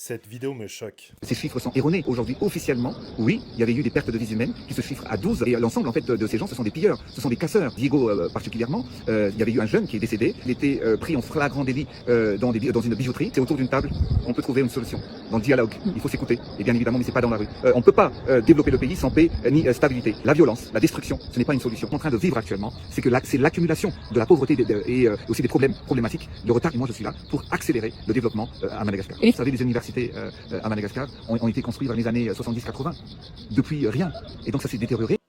Cette vidéo me choque. Ces chiffres sont erronés. Aujourd'hui, officiellement, oui, il y avait eu des pertes de vies humaines qui se chiffrent à 12. Et l'ensemble, en fait, de ces gens, ce sont des pilleurs, ce sont des casseurs. Diego, particulièrement, il y avait eu un jeune qui est décédé. Il était pris en flagrant délit dans une bijouterie. C'est autour d'une table. On peut trouver une solution. Dans le dialogue, il faut s'écouter. Et bien évidemment, mais c'est pas dans la rue. On ne peut pas développer le pays sans paix ni stabilité. La violence, la destruction, ce n'est pas une solution. Ce qu'on est en train de vivre actuellement, c'est l'accumulation de la pauvreté et aussi des problématiques de retard. Et moi, je suis là pour accélérer le développement à Madagascar. Vous savez, les universités à Madagascar ont été construits dans les années 70-80. Depuis, rien. Et donc ça s'est détérioré.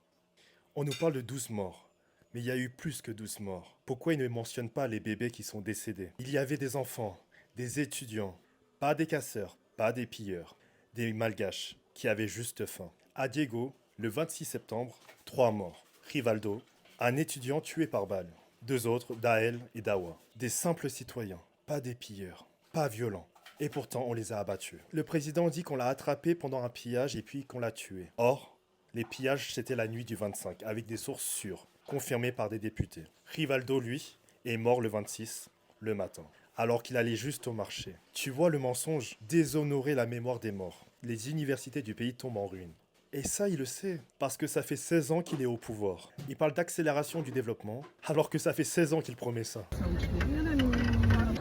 On nous parle de 12 morts. Mais il y a eu plus que 12 morts. Pourquoi ils ne mentionnent pas les bébés qui sont décédés? Il y avait des enfants, des étudiants, pas des casseurs, pas des pilleurs, des malgaches qui avaient juste faim. À Diego, le 26 septembre, 3 morts. Rivaldo, un étudiant tué par balle. 2 autres, Daël et Dawa. Des simples citoyens, pas des pilleurs, pas violents. Et pourtant, on les a abattus. Le président dit qu'on l'a attrapé pendant un pillage et puis qu'on l'a tué. Or, les pillages, c'était la nuit du 25, avec des sources sûres, confirmées par des députés. Rivaldo, lui, est mort le 26, le matin, alors qu'il allait juste au marché. Tu vois le mensonge? Déshonorer la mémoire des morts. Les universités du pays tombent en ruine. Et ça, il le sait, parce que ça fait 16 ans qu'il est au pouvoir. Il parle d'accélération du développement, alors que ça fait 16 ans qu'il promet ça.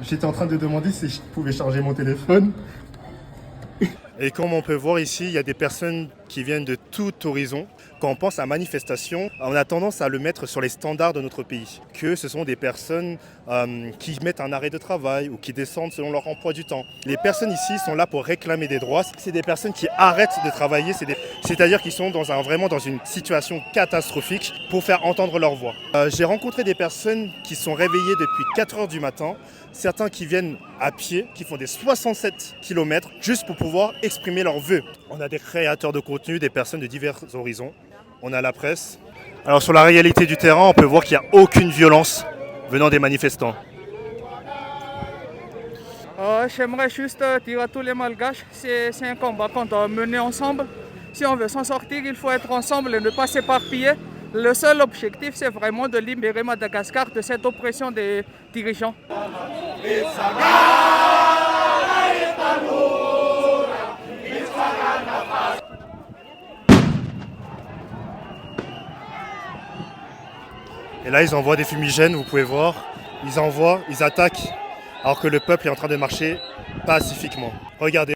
J'étais en train de demander si je pouvais charger mon téléphone. Et comme on peut voir ici, il y a des personnes qui viennent de tout horizon. Quand on pense à manifestation, on a tendance à le mettre sur les standards de notre pays. Que ce sont des personnes qui mettent un arrêt de travail ou qui descendent selon leur emploi du temps. Les personnes ici sont là pour réclamer des droits. C'est des personnes qui arrêtent de travailler. C'est-à-dire qu'ils sont vraiment dans une situation catastrophique pour faire entendre leur voix. J'ai rencontré des personnes qui sont réveillées depuis 4 heures du matin. Certains qui viennent à pied, qui font des 67 km juste pour pouvoir exprimer leurs vœux. On a des créateurs de contenu, des personnes de divers horizons. On a la presse. Alors sur la réalité du terrain, on peut voir qu'il n'y a aucune violence venant des manifestants. J'aimerais juste dire à tous les Malgaches, c'est un combat qu'on doit mener ensemble. Si on veut s'en sortir, il faut être ensemble et ne pas s'éparpiller. Le seul objectif, c'est vraiment de libérer Madagascar de cette oppression des dirigeants. Et là, ils envoient des fumigènes, vous pouvez voir. Ils attaquent, alors que le peuple est en train de marcher pacifiquement. Regardez.